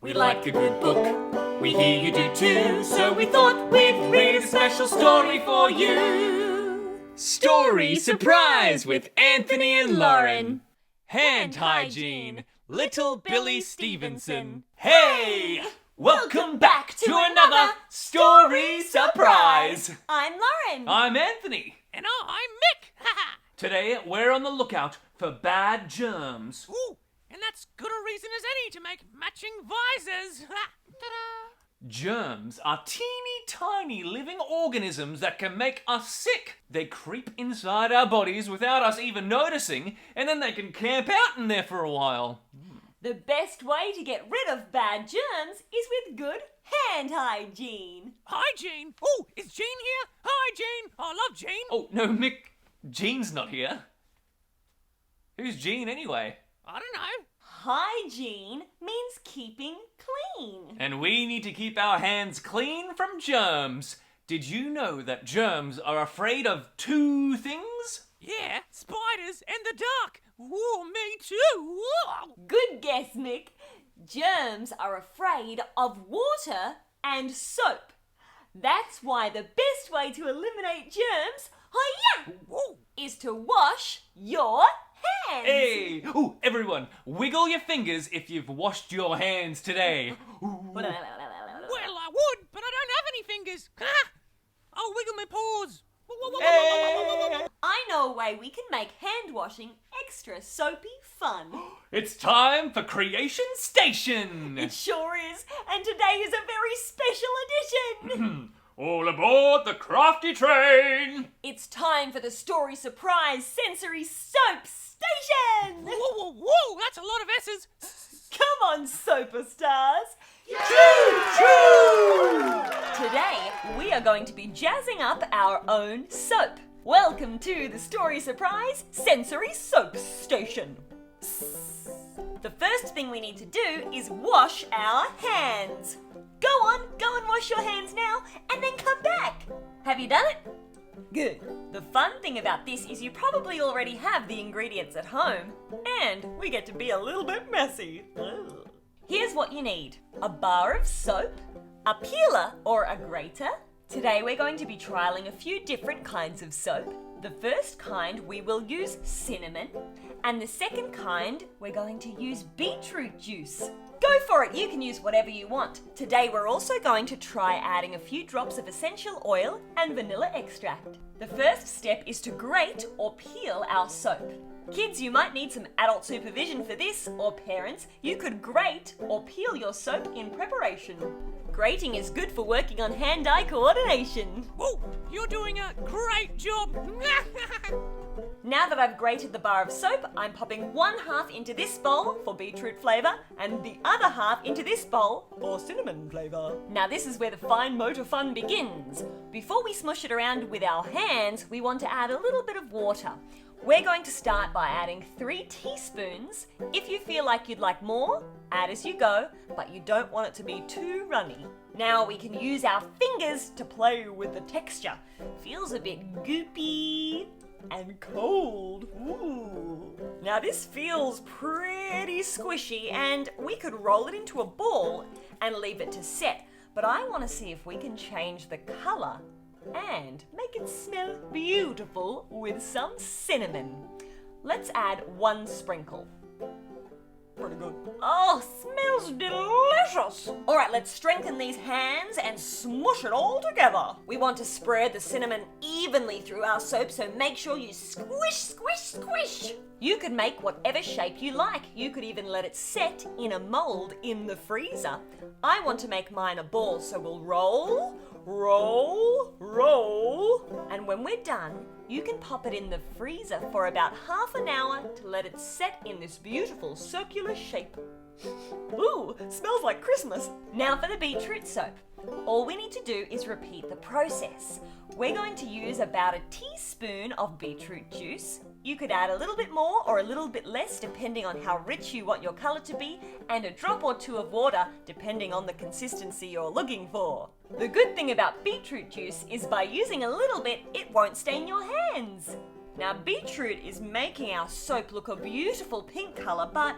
We like a good book, we hear you do too, so we thought we'd read a special story for you. Story Surprise with Anthony and Lauren. Hand Hygiene, Little Billy Stephenson. Hey! Welcome back to another Story Surprise! I'm Lauren. I'm Anthony. And I'm Mick. Today we're on the lookout for bad germs. Ooh, and that's good a reason as any to make matching visors. Ta-da! Germs are teeny tiny living organisms that can make us sick. They creep inside our bodies without us even noticing, and then they can camp out in there for a while. The best way to get rid of bad germs is with good hand hygiene. Hygiene? Oh, is Jean here? Hi, Jean. I love Jean. Oh, no, Mick, Jean's not here. Who's Jean anyway? I don't know. Hygiene means keeping clean. And we need to keep our hands clean from germs. Did you know that germs are afraid of two things? Yeah, spiders and the dark. Ooh, me too. Ooh. Good guess, Mick. Germs are afraid of water and soap. That's why the best way to eliminate germs, is to wash your hands. Hey! Ooh, everyone, wiggle your fingers if you've washed your hands today. Well, I would, but I don't have any fingers. I'll wiggle my paws. Hey! I know a way we can make hand washing extra soapy fun. It's time for Creation Station! It sure is, and today is a very special edition. All aboard the crafty train! It's time for the Story Surprise Sensory Soap Station! Whoa, whoa, whoa, that's a lot of S's. Come on, Soapstars! Today, we are going to be jazzing up our own soap. Welcome to the Story Surprise Sensory Soap Station. The first thing we need to do is wash our hands. Go and wash your hands now, and then come back. Have you done it? Good. The fun thing about this is you probably already have the ingredients at home, and we get to be a little bit messy. Ugh. Here's what you need. A bar of soap, a peeler or a grater. Today we're going to be trialling a few different kinds of soap. The first kind we will use cinnamon, and the second kind we're going to use beetroot juice. Go for it, you can use whatever you want. Today we're also going to try adding a few drops of essential oil and vanilla extract. The first step is to grate or peel our soap. Kids, you might need some adult supervision for this, or parents, you could grate or peel your soap in preparation. Grating is good for working on hand-eye coordination. Whoa, you're doing a great job. Now that I've grated the bar of soap, I'm popping one half into this bowl for beetroot flavour and the other half into this bowl for cinnamon flavour. Now this is where the fine motor fun begins. Before we smush it around with our hands, we want to add a little bit of water. We're going to start by adding 3 teaspoons. If you feel like you'd like more, add as you go, but you don't want it to be too runny. Now we can use our fingers to play with the texture. Feels a bit goopy and cold. Ooh. Now this feels pretty squishy, and we could roll it into a ball and leave it to set, but I want to see if we can change the colour and make it smell beautiful with some cinnamon. Let's add 1 sprinkle. Pretty good. Oh, smells delicious. All right, let's strengthen these hands and smush it all together. We want to spread the cinnamon evenly through our soap, so make sure you squish, squish, squish. You can make whatever shape you like. You could even let it set in a mold in the freezer. I want to make mine a ball, so we'll roll, roll, roll. And when we're done, you can pop it in the freezer for about half an hour to let it set in this beautiful circular shape. Ooh, smells like Christmas. Now for the beetroot soap. All we need to do is repeat the process. We're going to use about a teaspoon of beetroot juice. You could add a little bit more or a little bit less depending on how rich you want your colour to be, and a drop or 2 of water depending on the consistency you're looking for. The good thing about beetroot juice is by using a little bit, it won't stain your hands. Now beetroot is making our soap look a beautiful pink colour, but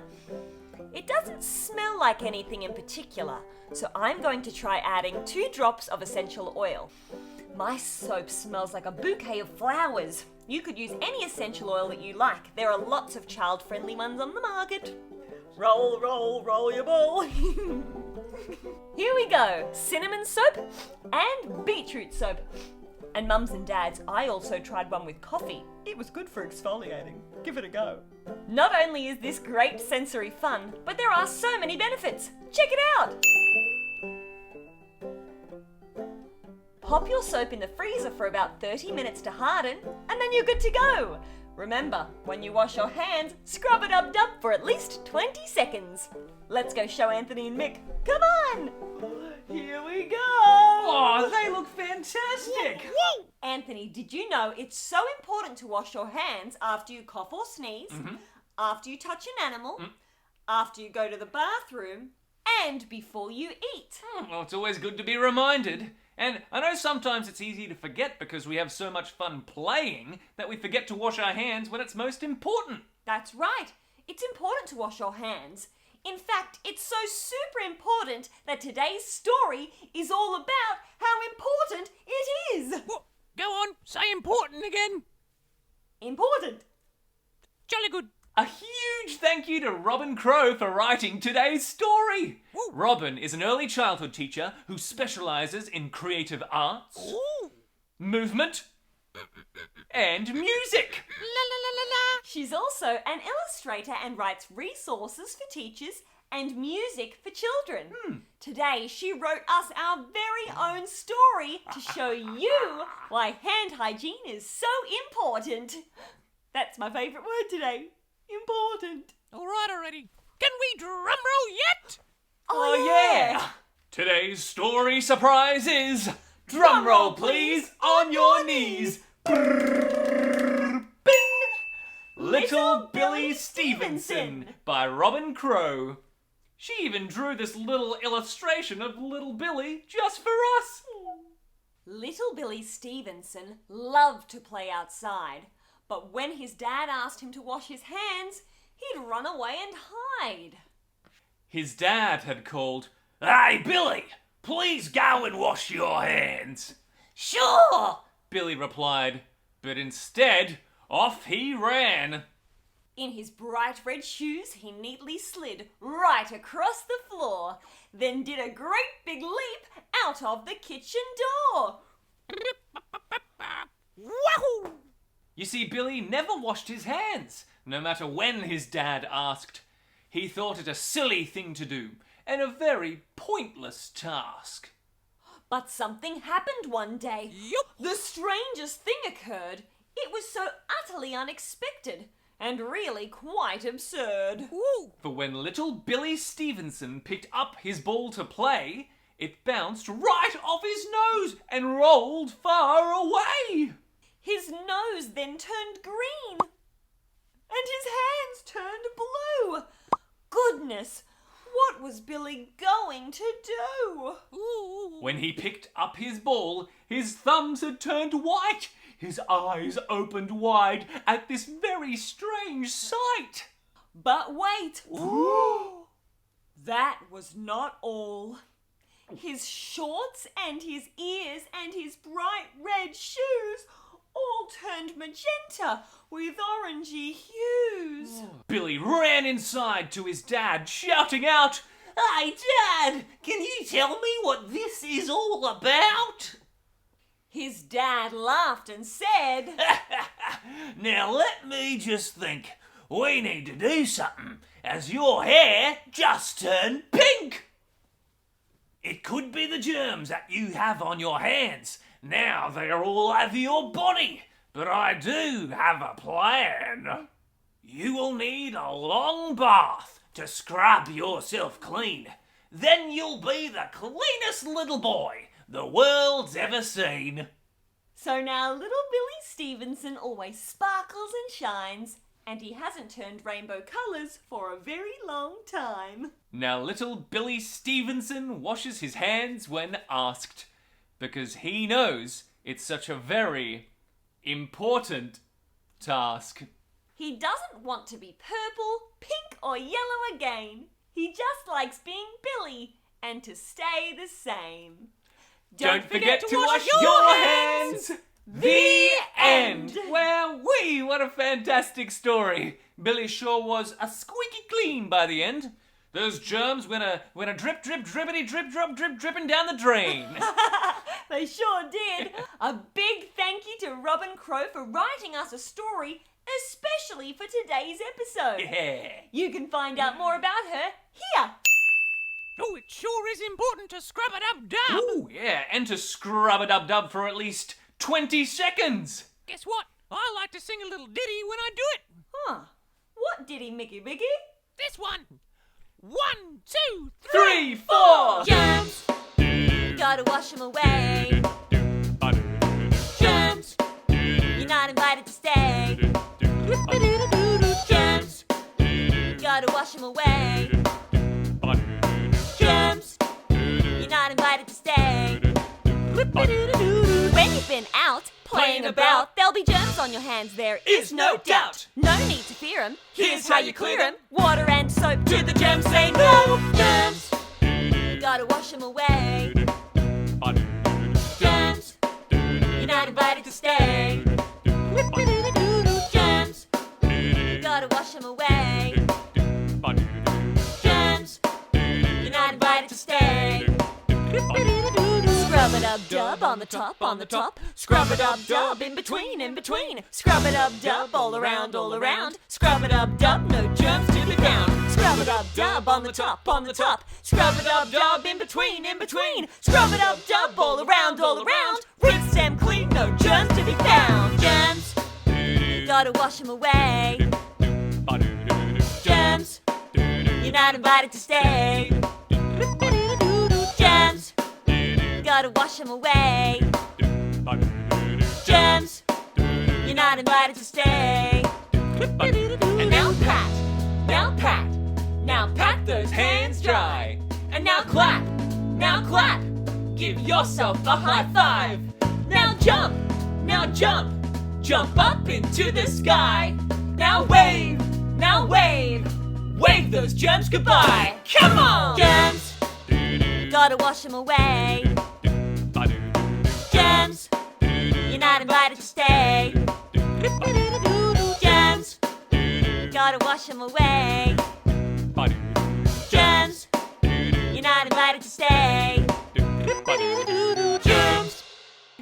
it doesn't smell like anything in particular, so I'm going to try adding 2 drops of essential oil. My soap smells like a bouquet of flowers. You could use any essential oil that you like. There are lots of child-friendly ones on the market. Roll, roll, roll your ball. Here we go. Cinnamon soap and beetroot soap. And mums and dads, I also tried one with coffee. It was good for exfoliating. Give it a go. Not only is this great sensory fun, but there are so many benefits. Check it out. Pop your soap in the freezer for about 30 minutes to harden, and then you're good to go. Remember, when you wash your hands, scrub it up dub for at least 20 seconds. Let's go show Anthony and Mick. Come on! Here we go! Oh, they look fantastic! Whoa! Anthony, did you know it's so important to wash your hands after you cough or sneeze, after you touch an animal, after you go to the bathroom, and before you eat? Well, it's always good to be reminded. And I know sometimes it's easy to forget because we have so much fun playing that we forget to wash our hands when it's most important. That's right. It's important to wash your hands. In fact, it's so super important that today's story is all about how important it is. What? Go on, say important again. Important. Jolly good. A huge thank you to Robin Crow for writing today's story. Woo. Robin is an early childhood teacher who specialises in creative arts, Ooh. movement, and music. La la la la la. She's also an illustrator and writes resources for teachers and music for children. Today, she wrote us our very own story to show you why hand hygiene is so important. That's my favourite word today. Important. All right already. Can we drum roll yet? Oh, yeah. Today's story surprise is drum roll please on your knees. Brrr, bing. Little Billy Stephenson by Robin Crow. She even drew this little illustration of little Billy just for us. Little Billy Stephenson loved to play outside, but when his dad asked him to wash his hands, he'd run away and hide. His dad had called, "Hey, Billy, please go and wash your hands." Sure! Billy replied, but instead, off he ran. In his bright red shoes, he neatly slid right across the floor, then did a great big leap out of the kitchen door. Wahoo! You see, Billy never washed his hands, no matter when his dad asked. He thought it a silly thing to do, and a very pointless task. But something happened one day. Yup. The strangest thing occurred. It was so utterly unexpected and really quite absurd. Ooh. For when little Billy Stephenson picked up his ball to play, it bounced right off his nose and rolled far away. His nose then turned green, and his hands turned blue. Goodness, what was Billy going to do? Ooh. When he picked up his ball, his thumbs had turned white. His eyes opened wide at this very strange sight. But wait, Ooh. that was not all. His shorts and his ears and his bright red shoes all turned magenta with orangey hues. Billy ran inside to his dad, shouting out, "Hey, Dad, can you tell me what this is all about?" His dad laughed and said, Now let me just think. We need to do something, as your hair just turned pink. It could be the germs that you have on your hands. Now they're all over your body. But I do have a plan. You will need a long bath to scrub yourself clean. Then you'll be the cleanest little boy the world's ever seen. So now little Billy Stephenson always sparkles and shines, and he hasn't turned rainbow colours for a very long time. Now little Billy Stephenson washes his hands when asked, because he knows it's such a very important task. He doesn't want to be purple, pink or yellow again. He just likes being Billy and to stay the same. Don't forget to wash your hands! The end! Well, what a fantastic story. Billy sure was a squeaky clean by the end. Those germs went a drip, drip, drippity, drip, drop, drip, dripping down the drain. They sure did. A big thank you to Robin Crow for writing us a story, especially for today's episode. Yeah. You can find out more about her here. Oh, it sure is important to scrub-a-dub-dub. Ooh, yeah, and to scrub-a-dub-dub for at least 20 seconds. Guess what? I like to sing a little ditty when I do it. Huh. What ditty, Mickey Mickey? This one. 1, 2, 3, 4. Germs. Gotta wash them away. Germs. You're not invited to stay. Germs. Gotta wash them away. Germs. You're not invited to stay. When you've been out playing about, there'll be germs on your hands, there is no doubt. No need to fear them. Here's how you clear them. Water and soap to the germs, say no. Germs. Gotta wash them away. Germs. You're not invited to stay. Germs. Gotta wash them away. Germs. You're not invited to stay. Scrub-a-dub-dub on the top. Scrub-a-dub-dub in between. Scrub-a-dub-dub all around. Scrub-a-dub-dub, no germs to be found. Scrub-a-dub-dub on the top. Scrub-a-dub-dub in between. Scrub-a-dub-dub all around. Rinse them clean, no germs to be found. Germs, gotta wash them away. Germs, you're not invited to stay. Germs, gotta wash them away. Germs, you're not invited to stay. And now pat those hands dry. And now clap, give yourself a high five. Now jump up into the sky. Now wave those germs goodbye. Come on! Germs, gotta wash them away. Germs, you're not invited to stay. Germs, gotta wash them away. Germs, you're not invited to stay. Germs.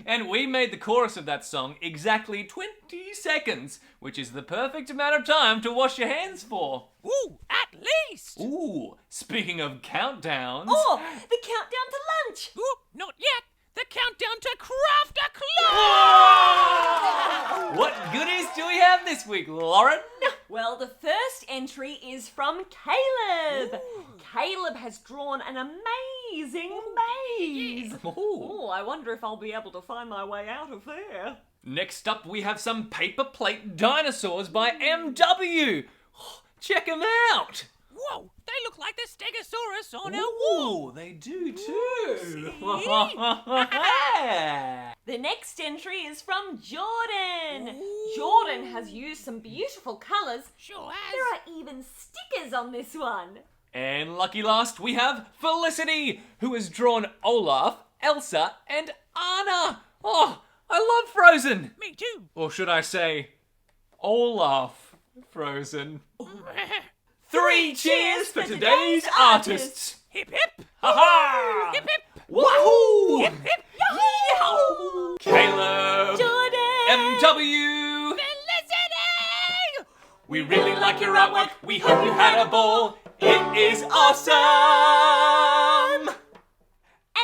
And we made the chorus of that song exactly 20 seconds, which is the perfect amount of time to wash your hands for. Ooh, at least. Ooh, speaking of countdowns. Oh, the countdown to lunch. Ooh, not yet. The countdown to craft a clock. Oh! What goodies do we have this week, Lauren? Well, the first entry is from Caleb. Ooh. Caleb has drawn an amazing maze. Ooh. Oh, I wonder if I'll be able to find my way out of there. Next up, we have some paper plate dinosaurs by MW. Check them out. Whoa, they look like the Stegosaurus on our wall. Ooh, they do too. The next entry is from Jordan. Ooh. Jordan has used some beautiful colours. Sure has. There are even stickers on this one. And lucky last, we have Felicity, who has drawn Olaf, Elsa, and Anna. Oh, I love Frozen. Me too. Or should I say, Olaf Frozen. 3 cheers for today's artists. Hip hip. Ha-ha! Hip hip. Wahoo! Hip hip. Yahoo! Caleb, Jordan! MW. Felicity! We really like your artwork. We hope you had a ball. It is awesome.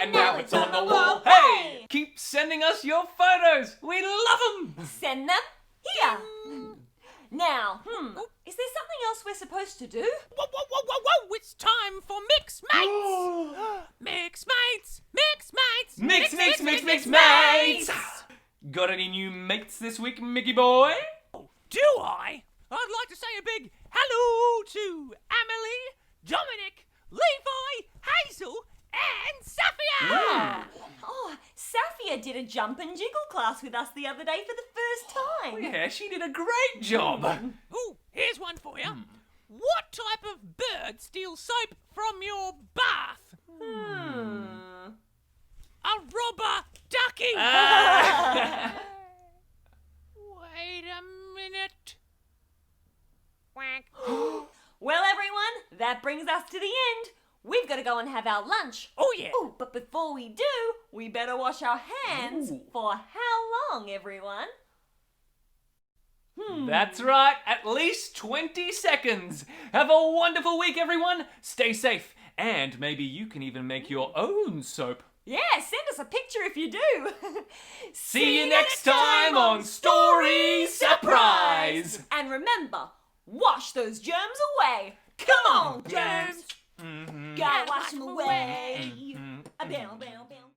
And now it's on the wall. Hey! Keep sending us your photos. We love them. Send them here. Now, is there something else we're supposed to do? Whoa, whoa, whoa, whoa, whoa! It's time for Mix Mates! Mix Mates! Mix Mates! Mix mates. Got any new mates this week, Mickey boy? Do I? I'd like to say a big hello to Amelie, Dominic, Levi, Hazel, and Safia! Oh, Safia did a jump and jiggle class with us the other day for the first time. Yeah, she did a great job. Ooh, here's one for you. What type of bird steals soap from your bath? A robber ducky. Wait a minute. Quack. Well, everyone, that brings us to the end. We've got to go and have our lunch. Oh, yeah. Oh, but before we do, we better wash our hands. For how long, everyone? That's right, at least 20 seconds. Have a wonderful week, everyone. Stay safe, and maybe you can even make your own soap. Yeah, send us a picture if you do. See you next time on Story Surprise. And remember, wash those germs away. Come on, germs. Gotta wash them away. A bow, bow, bow.